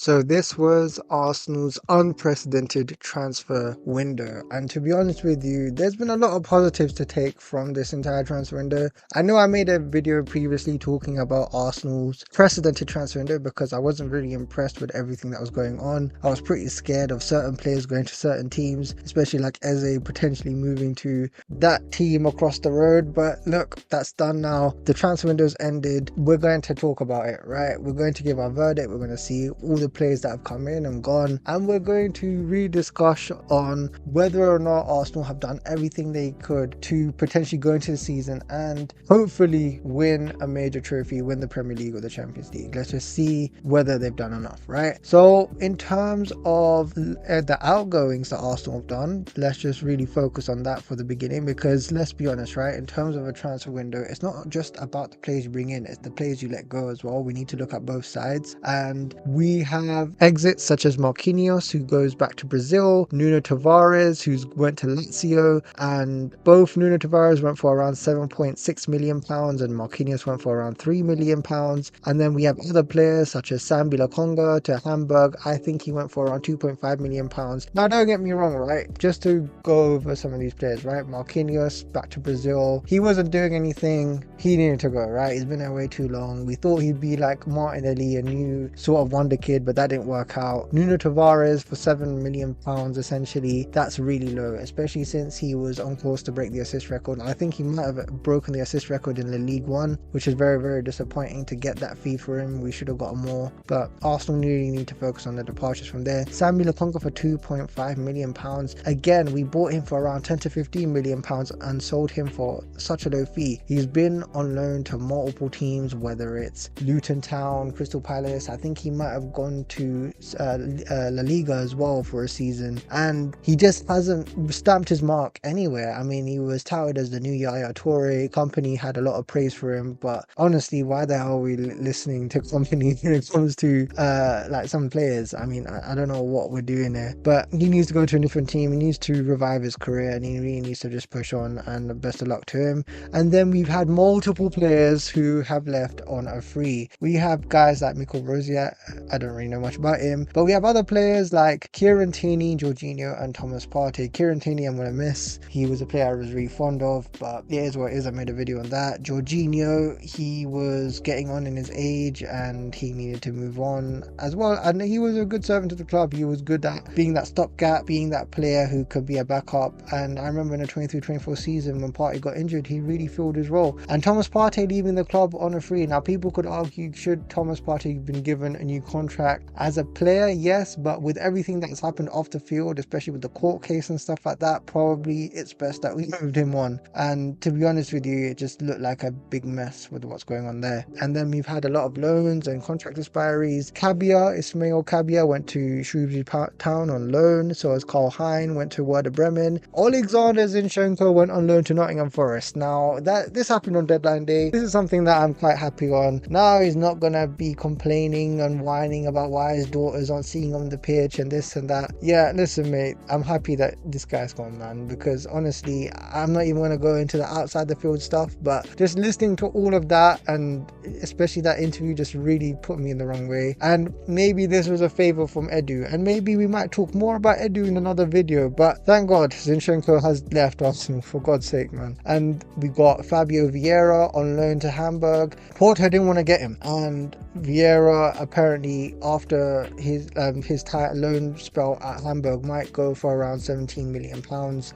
So this was Arsenal's unprecedented transfer window, and to be honest with you, there's been a lot of positives to take from this entire transfer window. I know I made a video previously talking about Arsenal's precedented transfer window because I wasn't really impressed with everything that was going on. I was pretty scared of certain players going to certain teams, especially like Eze potentially moving to that team across the road. But look, that's done now. The transfer window's ended. We're going to talk about it, right? We're going to give our verdict. We're going to see all the players that have come in and gone, and we're going to rediscuss on whether or not Arsenal have done everything they could to potentially go into the season and hopefully win a major trophy, win the Premier League or the Champions League. Let's just see whether they've done enough, right? So in terms of the outgoings that Arsenal have done, let's just really focus on that for the beginning, because let's be honest, right, in terms of a transfer window, it's not just about the players you bring in, it's the players you let go as well. We need to look at both sides, and we have exits such as Marquinhos, who goes back to Brazil, Nuno Tavares, who went to Lazio, and both Nuno Tavares went for around £7.6 million and Marquinhos went for around £3 million. And then we have other players such as Sambi Lokonga to Hamburg. I think he went for around £2.5 million. Now don't get me wrong, right, just to go over some of these players, right, Marquinhos back to Brazil, he wasn't doing anything, he needed to go, right, he's been there way too long. We thought he'd be like Martinelli, a new sort of wonder kid, but that didn't work out. Nuno Tavares for £7 million essentially, that's really low, especially since he was on course to break the assist record. I think he might have broken the assist record in the League One, which is very, very disappointing to get that fee for him. We should have got more, but Arsenal really need to focus on the departures from there. Sambi Lokonga for £2.5 million. Again, we bought him for around 10 to 15 million pounds and sold him for such a low fee. He's been on loan to multiple teams, whether it's Luton Town, Crystal Palace. I think he might have gone to La Liga as well for a season, and he just hasn't stamped his mark anywhere. I mean, he was touted as the new Yaya Toure. Company had a lot of praise for him, but honestly, why the hell are we listening to Company when it comes to like some players? I mean, I don't know what we're doing there, but he needs to go to a different team. He needs to revive his career, and he really needs to just push on, and best of luck to him. And then we've had multiple players who have left on a free. We have guys like Mikel Arteta, I don't really know much about him, but we have other players like Kieran Tierney, Jorginho and Thomas Partey. Kieran Tierney I'm gonna miss. He was a player I was really fond of, but it is what it is. I made a video on that. Jorginho, he was getting on in his age and he needed to move on as well, and he was a good servant to the club. He was good at being that stopgap, being that player who could be a backup, and I remember in the 23-24 season when Partey got injured, he really filled his role. And Thomas Partey leaving the club on a free. Now people could argue, should Thomas Partey have been given a new contract? As a player, yes, but with everything that's happened off the field, especially with the court case and stuff like that, probably it's best that we moved him on. And to be honest with you, it just looked like a big mess with what's going on there. And then we've had a lot of loans and contract expiries. Ismail Kabia went to Shrewsbury Town on loan, so as Carl Hein went to Werder Bremen. Alexander Zinchenko went on loan to Nottingham Forest. Now this happened on deadline day. This is something that I'm quite happy on. Now he's not gonna be complaining and whining about why his daughters aren't seeing him on the pitch and this and that. Yeah, listen mate, I'm happy that this guy's gone, man, because honestly, I'm not even gonna go into the outside the field stuff, but just listening to all of that, and especially that interview, just really put me in the wrong way. And maybe this was a favour from Edu, and maybe we might talk more about Edu in another video, but thank God Zinchenko has left Arsenal, for God's sake, man. And we got Fabio Vieira on loan to Hamburg. Porto didn't want to get him, and Vieira apparently after his loan spell at Hamburg might go for around £17 million.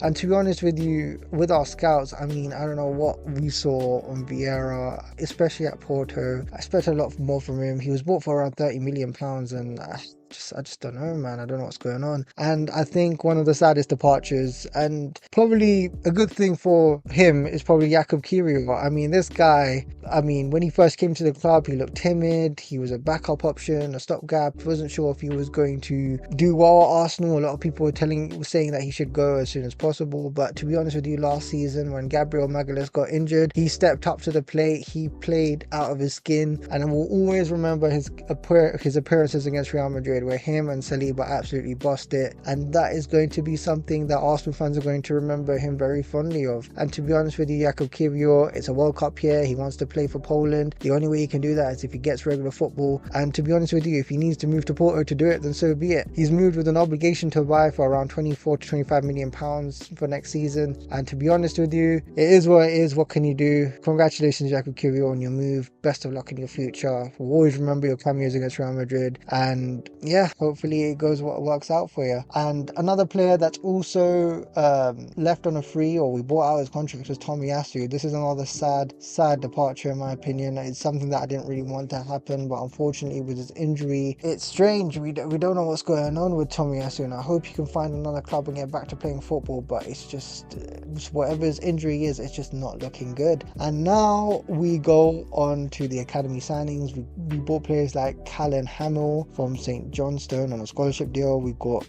And to be honest with you, with our scouts, I mean, I don't know what we saw on Vieira, especially at Porto. I expect a lot more from him. He was bought for around £30 million, and I just don't know, man. I don't know what's going on. And I think one of the saddest departures, and probably a good thing for him, is probably Jakub Kiwior. I mean, this guy, when he first came to the club, he looked timid. He was a backup option, a stopgap. Wasn't sure if he was going to do well at Arsenal. A lot of people were saying that he should go as soon as possible. But to be honest with you, last season when Gabriel Magalhaes got injured, he stepped up to the plate. He played out of his skin, and I will always remember his appearances against Real Madrid. Madrid, where him and Saliba absolutely bossed it, and that is going to be something that Arsenal fans are going to remember him very fondly of. And to be honest with you, Gyökeres, it's a World Cup year, he wants to play for Poland. The only way he can do that is if he gets regular football, and to be honest with you, if he needs to move to Porto to do it, then so be it. He's moved with an obligation to buy for around 24 to 25 million pounds for next season, and to be honest with you, it is what it is. What can you do? Congratulations, Gyökeres, on your move. Best of luck in your future. We'll always remember your cameos against Real Madrid, and yeah, hopefully it goes what works out for you. And another player that's also left on a free, or we bought out his contract, was Tomiyasu. This is another sad departure in my opinion. It's something that I didn't really want to happen, but unfortunately with his injury, it's strange. We don't know what's going on with Tomiyasu, and I hope he can find another club and get back to playing football, but it's just whatever his injury is, it's just not looking good. And now we go on to the academy signings. We bought players like Callan Hamill from St Johnstone on a scholarship deal. We've got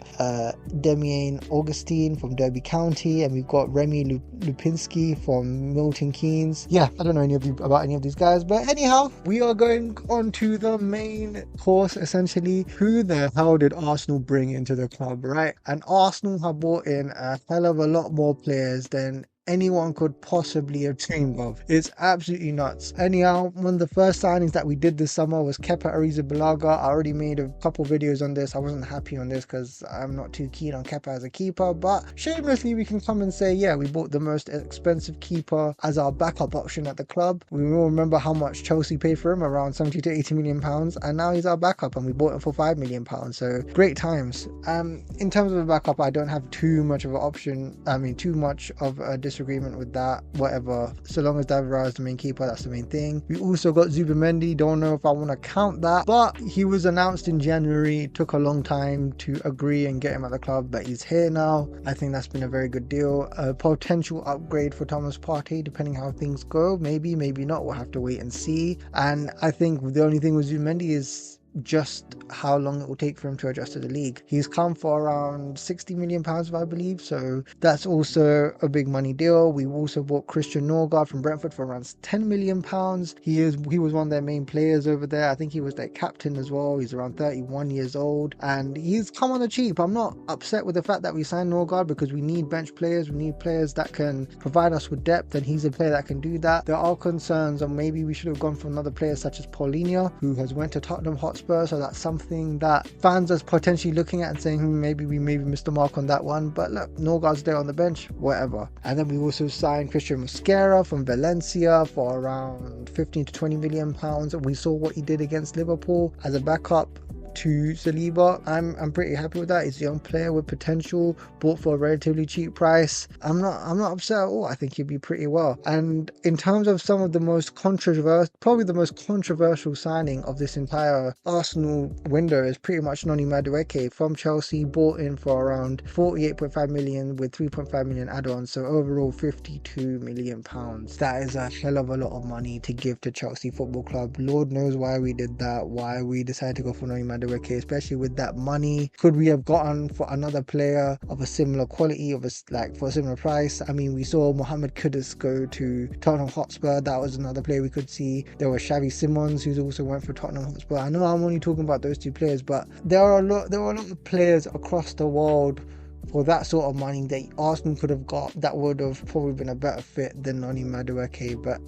Demian Augustine from Derby County, and we've got Remy Lupinski from Milton Keynes. Yeah, I don't know about any of these guys, but anyhow, we are going on to the main course essentially. Who the hell did Arsenal bring into the club, right? And Arsenal have brought in a hell of a lot more players than anyone could possibly have dreamed of. It's absolutely nuts. Anyhow, one of the first signings that we did this summer was Kepa Arrizabalaga. I already made a couple videos on this. I wasn't happy on this because I'm not too keen on Kepa as a keeper, but shamelessly we can come and say, yeah, we bought the most expensive keeper as our backup option at the club. We all remember how much Chelsea paid for him, around 70 to 80 million pounds, and now he's our backup and we bought him for 5 million pounds. So great times. In terms of a backup, I don't have too much of an option. Too much of a disagreement with that. Whatever, so long as David Raya is the main keeper, that's the main thing. We also got Zubimendi. Don't know if I want to count that, but he was announced in January. It took a long time to agree and get him at the club, but he's here now. I think that's been a very good deal. A potential upgrade for Thomas Partey, depending how things go. Maybe not. We'll have to wait and see. And I think the only thing with Zubimendi is just how long it will take for him to adjust to the league. He's come for around 60 million pounds, I believe, so that's also a big money deal. We also bought Christian Norgard from Brentford for around 10 million pounds. He was one of their main players over there. I think he was their captain as well. He's around 31 years old and he's come on the cheap. I'm not upset with the fact that we signed Norgard because we need bench players. We need players that can provide us with depth, and he's a player that can do that. There are concerns, and maybe we should have gone for another player such as Paulinho, who has went to Tottenham Hotspur. So that's something that fans are potentially looking at and saying, maybe we missed the mark on that one. But look, Norgard's there on the bench, whatever. And then we also signed Christian Mosquera from Valencia for around 15 to 20 million pounds. We saw what he did against Liverpool as a backup to Saliba. I'm pretty happy with that. He's a young player with potential, bought for a relatively cheap price. I'm not upset at all. I think he'd be pretty well. And in terms of some of the most controversial, probably the most controversial signing of this entire Arsenal window is pretty much Noni Madueke from Chelsea, bought in for around 48.5 million with 3.5 million add-ons, so overall 52 million pounds. That is a hell of a lot of money to give to Chelsea Football Club. Lord knows why we did that, why we decided to go for Noni Madueke, especially with that money. Could we have gotten for another player of a similar quality, for a similar price? I mean, we saw Mohamed Kudus go to Tottenham Hotspur. That was another player we could see. There was Xavi Simons, who's also went for Tottenham Hotspur. I know I'm only talking about those two players, but there were a lot of players across the world for that sort of money that Arsenal could have got that would have probably been a better fit than Noni Madueke. But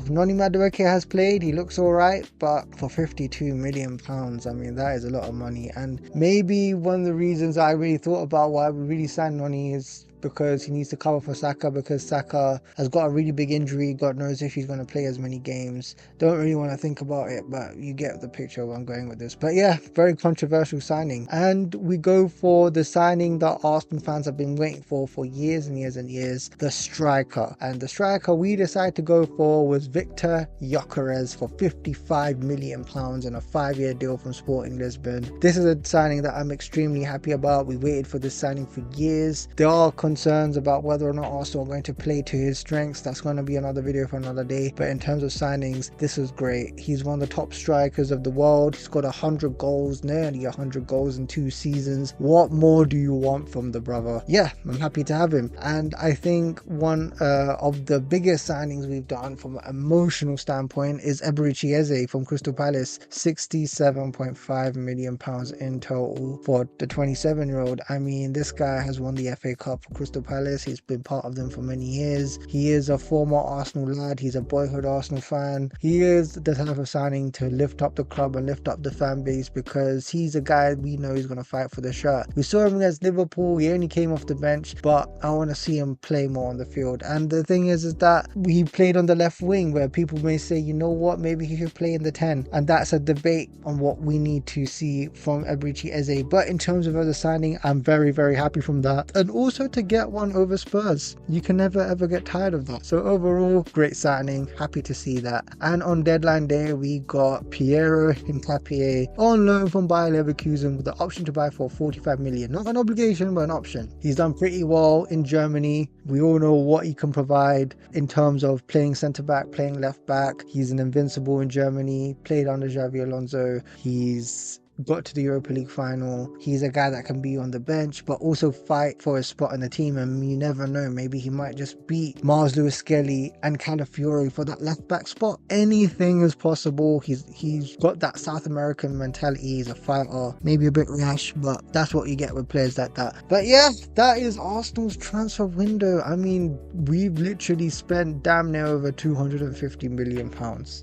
Noni Madueke has played, he looks alright, but for 52 million pounds, I mean, that is a lot of money. And maybe one of the reasons I really thought about why we really signed Noni is because he needs to cover for Saka, because Saka has got a really big injury. God knows if he's going to play as many games. Don't really want to think about it, but you get the picture of where I'm going with this. But yeah, very controversial signing. And we go for the signing that Arsenal fans have been waiting for years and years and years, the striker. And the striker we decided to go for was Viktor Gyökeres for 55 million pounds on a 5-year deal from Sporting Lisbon. This is a signing that I'm extremely happy about. We waited for this signing for years. There are concerns about whether or not Arsenal are going to play to his strengths. That's going to be another video for another day. But in terms of signings, this was great. He's one of the top strikers of the world. He's got 100 goals, nearly 100 goals in 2 seasons. What more do you want from the brother? Yeah, I'm happy to have him. And I think one of the biggest signings we've done from an emotional standpoint is Eberechi from Crystal Palace. £67.5 million in total for the 27-year-old. I mean, this guy has won the FA Cup for Crystal Palace. He's been part of them for many years. He is a former Arsenal lad. He's a boyhood Arsenal fan. He is the type of signing to lift up the club and lift up the fan base, because he's a guy we know is going to fight for the shirt. We saw him against Liverpool. He only came off the bench, but I want to see him play more on the field. And the thing is that he played on the left wing, where people may say, you know what, maybe he should play in the 10. And that's a debate on what we need to see from Eberechi Eze. But in terms of other signing, I'm very, very happy from that. And also to get one over Spurs. You can never ever get tired of that. So overall, great signing. Happy to see that. And on deadline day, we got Piero Hincapié on loan from Bayer Leverkusen with the option to buy for 45 million. Not an obligation, but an option. He's done pretty well in Germany. We all know what he can provide in terms of playing centre back, playing left back. He's an invincible in Germany, played under Xabi Alonso. He's got to the Europa League final. He's a guy that can be on the bench but also fight for his spot in the team, and you never know, maybe he might just beat Mars Lewis Skelly and Calafiori for that left back spot. Anything is possible. He's got that South American mentality. He's a fighter, maybe a bit rash, but that's what you get with players like that. But yeah, that is Arsenal's transfer window. I mean, we've literally spent damn near over £250 million.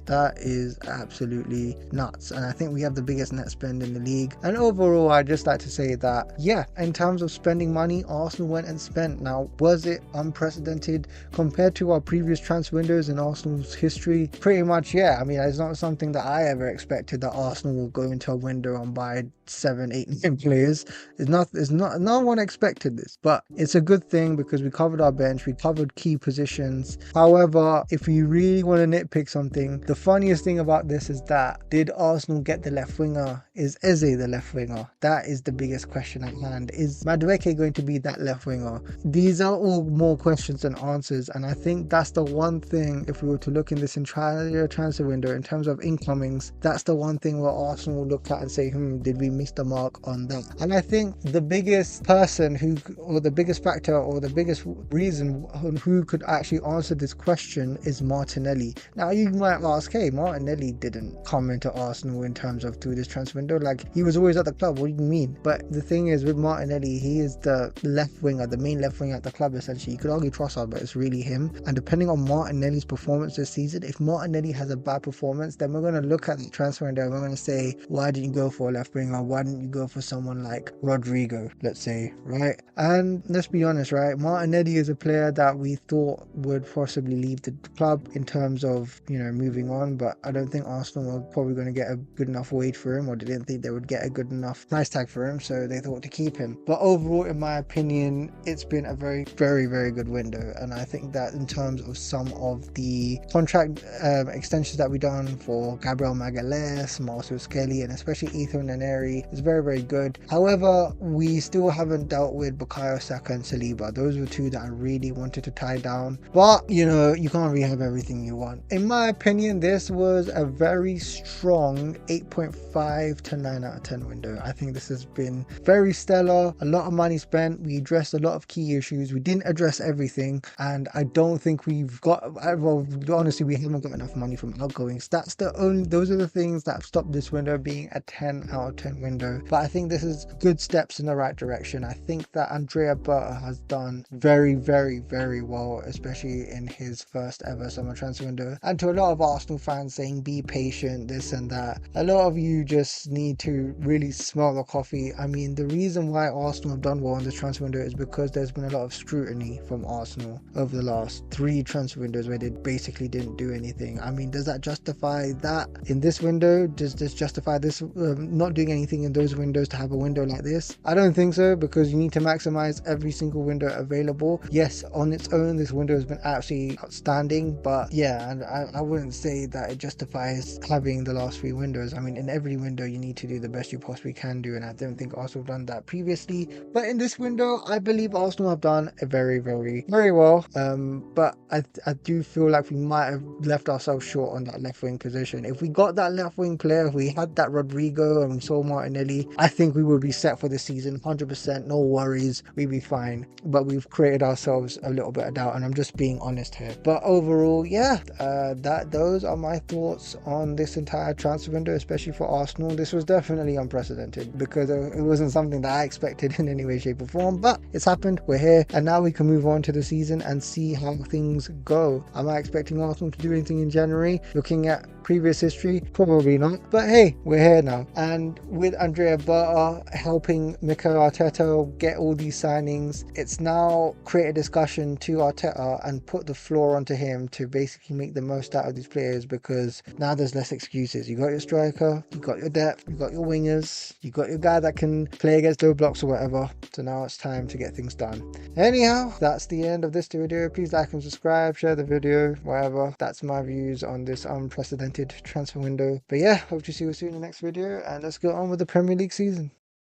That is absolutely nuts, and I think we have the biggest net spend in the league. And overall, I'd just like to say that, yeah, in terms of spending money, Arsenal went and spent. Now, was it unprecedented compared to our previous transfer windows in Arsenal's history? Pretty much, yeah. I mean, it's not something that I ever expected, that Arsenal will go into a window and buy 7-8 new players. No one expected this, but it's a good thing because we covered our bench, we covered key positions. However, if you really want to nitpick something, the funniest thing about this is that, did Arsenal get the left winger? Is Eze the left winger? That is the biggest question at hand. Is Madueke going to be that left winger? These are all more questions than answers, and I think that's the one thing, if we were to look in this entire transfer window in terms of incomings, that's the one thing where Arsenal will look at and say, did we miss the mark on that? And I think the biggest person or the biggest factor, or the biggest reason who could actually answer this question is Martinelli. Now you might ask, hey, Martinelli didn't come into Arsenal in terms of through this transfer window, like he was always at the club. What do you mean? But the thing is, with Martinelli, he is the left winger, the main left winger at the club essentially. You could argue Trossard, but it's really him. And depending on Martinelli's performance this season, if Martinelli has a bad performance, then we're going to look at the transfer window and we're going to say, why didn't you go for a left winger? Why didn't you go for someone like Rodrigo, let's say, right? And let's be honest, right? Martinelli is a player that we thought would possibly leave the club in terms of, moving on, but I don't think Arsenal were probably going to get a good enough wage for him, or they didn't think they would get a good enough price tag for him, so they thought to keep him. But overall, in my opinion, it's been a very, very, very good window, and I think that in terms of some of the contract extensions that we've done for Gabriel Magalhaes, Marcel Skelly, and especially Ethan Nwaneri, is very, very good. However, we still haven't dealt with Bukayo Saka and Saliba. Those were two that I really wanted to tie down, but you can't really have everything you want. In my opinion, this was a very strong 8.5 to 9 out of 10 window. I think this has been very stellar. A lot of money spent. We addressed a lot of key issues. We didn't address everything, and I don't think we've got, well, honestly, we haven't got enough money from outgoings. Those are the things that have stopped this window being a 10 out of 10 window. But I think this is good steps in the right direction. I think that Andrea Berta has done very, very, very well, especially in his first ever summer transfer window. And to a lot of Arsenal fans saying be patient, this and that, a lot of you just need to really smell the coffee. I mean, the reason why Arsenal have done well in this transfer window is because there's been a lot of scrutiny from Arsenal over the last 3 transfer windows where they basically didn't do anything. I mean, does that justify that in this window? Does this justify this not doing anything in those windows to have a window like this? I don't think so, because you need to maximize every single window available. Yes, on its own, this window has been absolutely outstanding, but yeah, and I wouldn't say that it justifies having the last 3 windows. I mean, in every window you need to do the best you possibly can do, and I don't think Arsenal have done that previously. But in this window, I believe Arsenal have done very, very, very well. But I do feel like we might have left ourselves short on that left wing position. If we got that left wing player, if we had that Rodrigo and we saw Martinelli, I think we would be set for the season 100%. No worries, we'd be fine. But we've created ourselves a little bit of doubt, and I'm just being honest here. But overall, yeah, those are my thoughts on this entire transfer window, especially for Arsenal. This was definitely unprecedented because it wasn't something that I expected in any way, shape or form, but it's happened. We're here, and now we can move on to the season and see how things go. Am I expecting Arsenal to do anything in January? Looking at previous history, probably not, but hey, we're here now. And with Andrea Berta helping Mikel Arteta get all these signings, it's now created discussion to Arteta and put the floor onto him to basically make the most out of these players, because now there's less excuses. You got your striker, you got your depth, you got your wingers, you got your guy that can play against low blocks or whatever. So now it's time to get things done. Anyhow, that's the end of this video. Please like and subscribe, share the video, whatever. That's my views on this unprecedented transfer window. But yeah, hope to see you soon in the next video, and let's go on with the Premier League season.